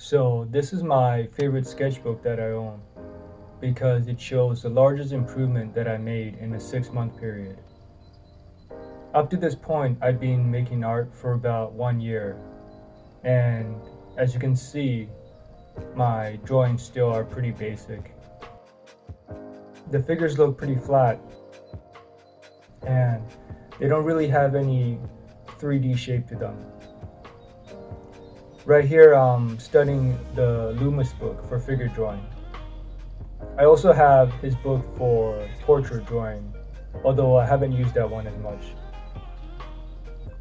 So this is my favorite sketchbook that I own because it shows the largest improvement that I made in a 6-month period. Up to this point, I've been making art for about 1 year, and as you can see, my drawings still are pretty basic. The figures look pretty flat, and they don't really have any 3D shape to them. Right here, I'm studying the Loomis book for figure drawing. I also have his book for portrait drawing, although I haven't used that one as much.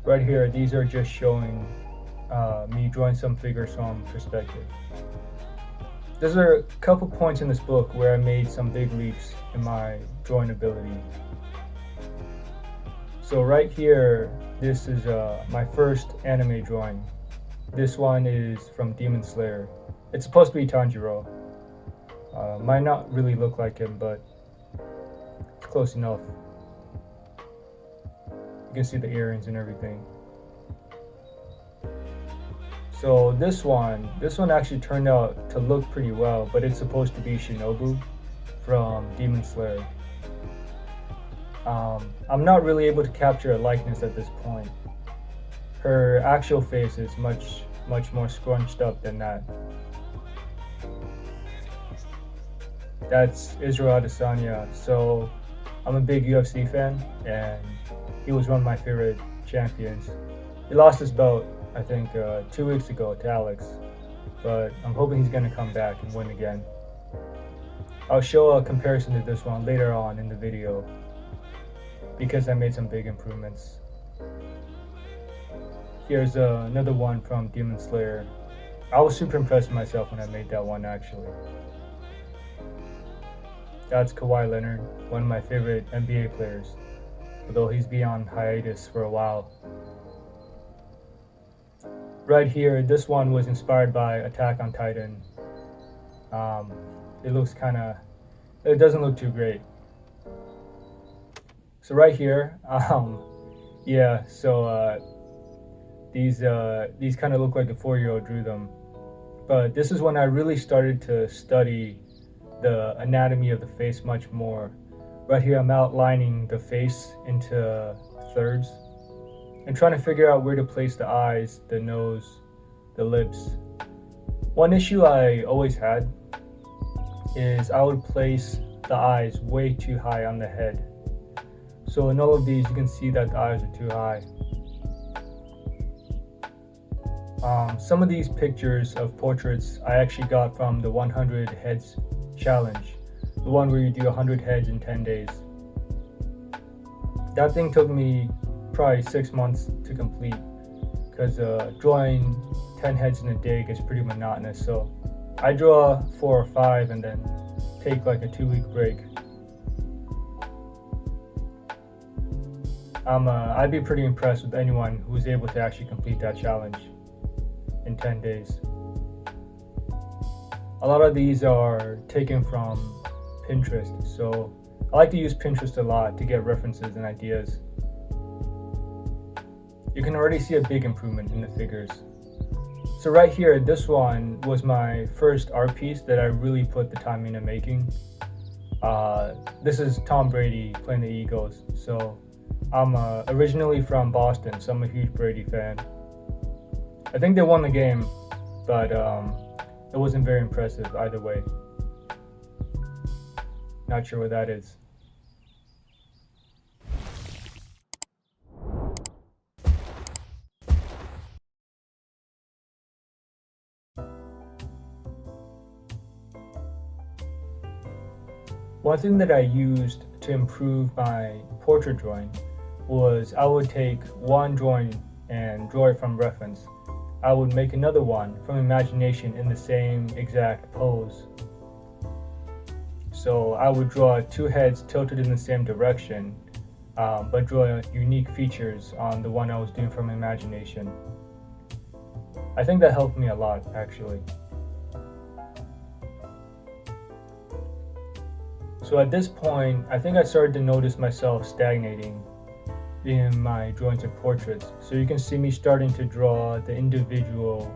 Right here, these are just showing me drawing some figures from perspective. There's a couple points in this book where I made some big leaps in my drawing ability. So right here, this is my first anime drawing. This one is from Demon Slayer. It's supposed to be Tanjiro. Might not really look like him, but it's close enough. You can see the earrings and everything. So this one actually turned out to look pretty well, but it's supposed to be Shinobu from Demon Slayer. I'm not really able to capture a likeness at this point. Her actual face is much more scrunched up than that. That's Israel Adesanya. So I'm a big UFC fan, and he was one of my favorite champions. He lost his belt, I think, 2 weeks ago to Alex, but I'm hoping he's going to come back and win again. I'll show a comparison to this one later on in the video because I made some big improvements. Here's another one from Demon Slayer. I was super impressed with myself when I made that one, actually. That's Kawhi Leonard, one of my favorite NBA players, although he's been on hiatus for a while. Right here, this one was inspired by Attack on Titan. It looks it doesn't look too great. So right here, yeah, so these kind of look like a 4-year-old drew them. But this is when I really started to study the anatomy of the face much more. Right here, I'm outlining the face into thirds and trying to figure out where to place the eyes, the nose, the lips. One issue I always had is I would place the eyes way too high on the head. So in all of these, you can see that the eyes are too high. Some of these pictures of portraits I actually got from the 100 heads challenge, the one where you do 100 heads in 10 days. That thing took me probably 6 months to complete because drawing 10 heads in a day gets pretty monotonous. So I draw 4 or 5 and then take like a 2-week break. I'd be pretty impressed with anyone who was able to actually complete that challenge in 10 days. A lot of these are taken from Pinterest, so I like to use Pinterest a lot to get references and ideas. You can already see a big improvement in the figures. So right here, this one was my first art piece that I really put the time into making. This is Tom Brady playing the Eagles. So I'm originally from Boston, so I'm a huge Brady fan. I think they won the game, but it wasn't very impressive either way. Not sure what that is. One thing that I used to improve my portrait drawing was I would take one drawing and draw it from reference. I would make another one from imagination in the same exact pose. So I would draw 2 heads tilted in the same direction, but draw unique features on the one I was doing from imagination. I think that helped me a lot, actually. So at this point, I think I started to notice myself stagnating in my drawings of portraits. So you can see me starting to draw the individual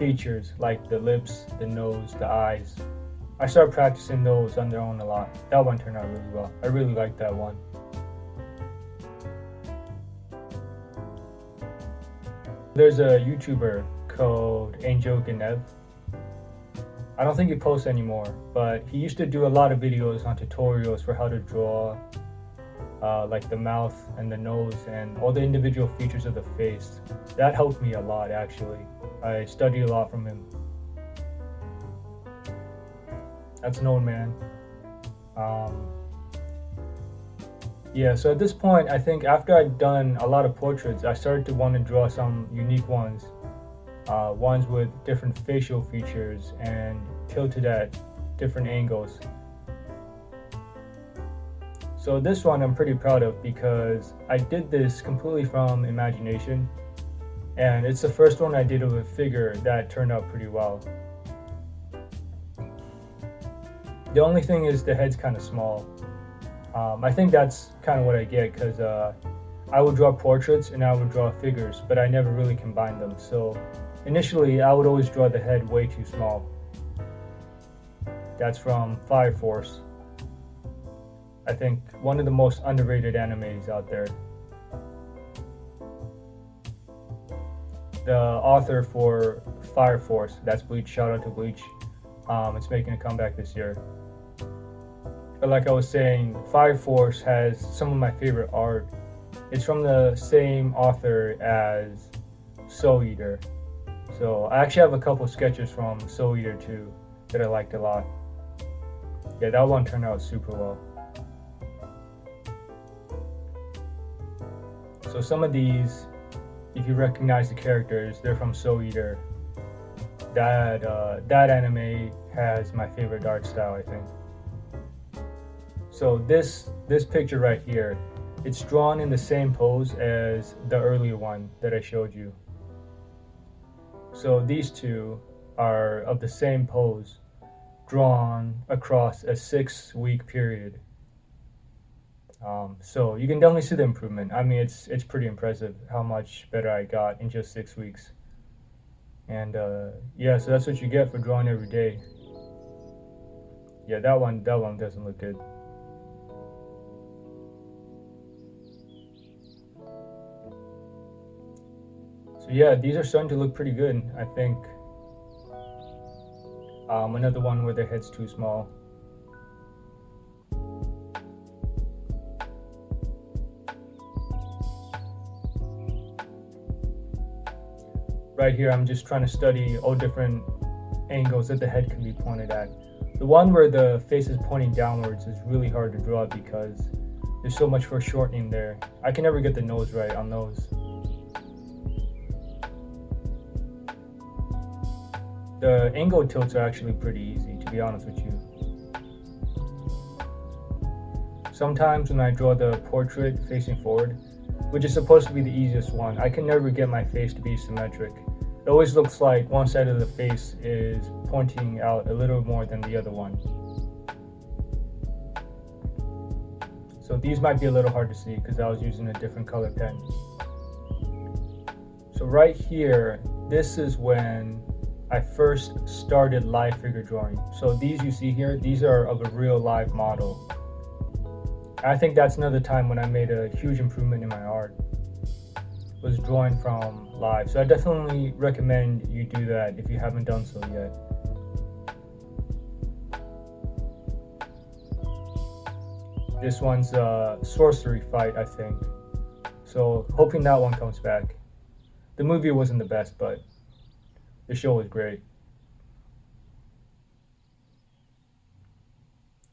features like the lips, the nose, the eyes. I started practicing those on their own a lot. That one turned out really well. I really liked that one. There's a YouTuber called Andrew Ganev. I don't think he posts anymore, but he used to do a lot of videos on tutorials for how to draw like the mouth and the nose and all the individual features of the face. That helped me a lot, actually. I studied a lot from him. That's an old man. Yeah, so at this point, I think after I'd done a lot of portraits, I started to want to draw some unique ones. Ones with different facial features and tilted at different angles. So this one I'm pretty proud of because I did this completely from imagination, and it's the first one I did of a figure that turned out pretty well. The only thing is the head's kind of small. I think that's kind of what I get because I would draw portraits and I would draw figures, but I never really combined them. So initially I would always draw the head way too small. That's from Fire Force. I think one of the most underrated animes out there. The author for Fire Force, that's Bleach, shout out to Bleach. It's making a comeback this year. But like I was saying, Fire Force has some of my favorite art. It's from the same author as Soul Eater. So I actually have a couple sketches from Soul Eater too that I liked a lot. Yeah, that one turned out super well. So some of these, if you recognize the characters, they're from Soul Eater. That anime has my favorite art style, I think. So this picture right here, it's drawn in the same pose as the earlier one that I showed you. So these two are of the same pose, drawn across a 6-week period. So you can definitely see the improvement. I mean, it's pretty impressive how much better I got in just 6 weeks. And yeah, so that's what you get for drawing every day. Yeah, that one doesn't look good. So yeah, these are starting to look pretty good, I think. Another one where their head's too small. Right here, I'm just trying to study all different angles that the head can be pointed at. The one where the face is pointing downwards is really hard to draw because there's so much foreshortening there. I can never get the nose right on those. The angle tilts are actually pretty easy, to be honest with you. Sometimes when I draw the portrait facing forward, which is supposed to be the easiest one, I can never get my face to be symmetric. It always looks like one side of the face is pointing out a little more than the other one. So these might be a little hard to see because I was using a different color pen. So right here, this is when I first started live figure drawing. So these you see here, these are of a real live model. I think that's another time when I made a huge improvement in my art, was drawing from live. So I definitely recommend you do that if you haven't done so yet. This one's a sorcery fight, I think. So hoping that one comes back. The movie wasn't the best, but the show was great.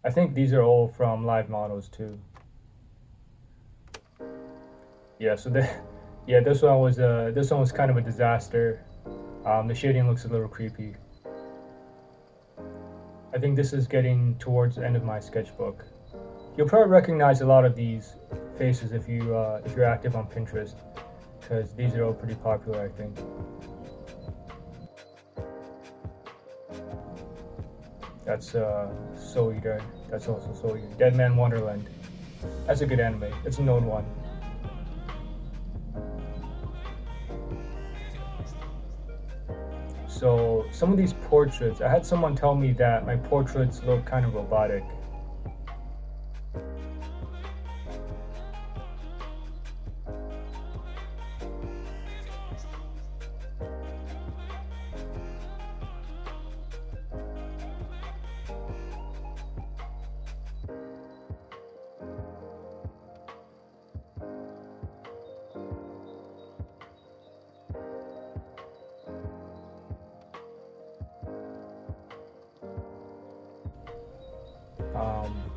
I think these are all from live models too. Yeah, so this one was kind of a disaster. The shading looks a little creepy. I think this is getting towards the end of my sketchbook. You'll probably recognize a lot of these faces if you're active on Pinterest, because these are all pretty popular, I think. That's Soul Eater. That's also Soul Eater. Dead Man Wonderland. That's a good anime. It's a known one. So some of these portraits, I had someone tell me that my portraits look kind of robotic.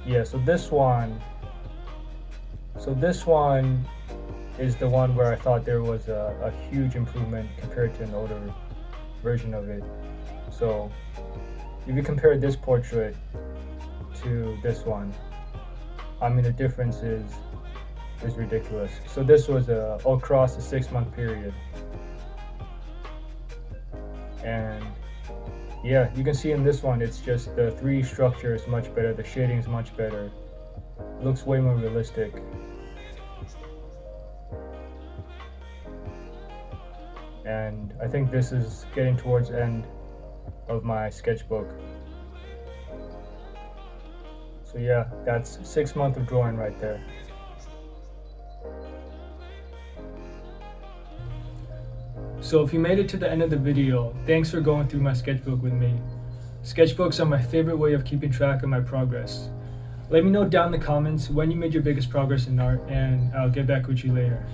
Yeah, so this one is the one where I thought there was a huge improvement compared to an older version of it. So if you compare this portrait to this one, I mean, the difference is ridiculous. So this was across a 6-month period, and yeah, you can see in this one, it's just the 3D structure is much better, the shading is much better, it looks way more realistic. And I think this is getting towards the end of my sketchbook. So yeah, that's 6 months of drawing right there. So if you made it to the end of the video, thanks for going through my sketchbook with me. Sketchbooks are my favorite way of keeping track of my progress. Let me know down in the comments when you made your biggest progress in art, and I'll get back with you later.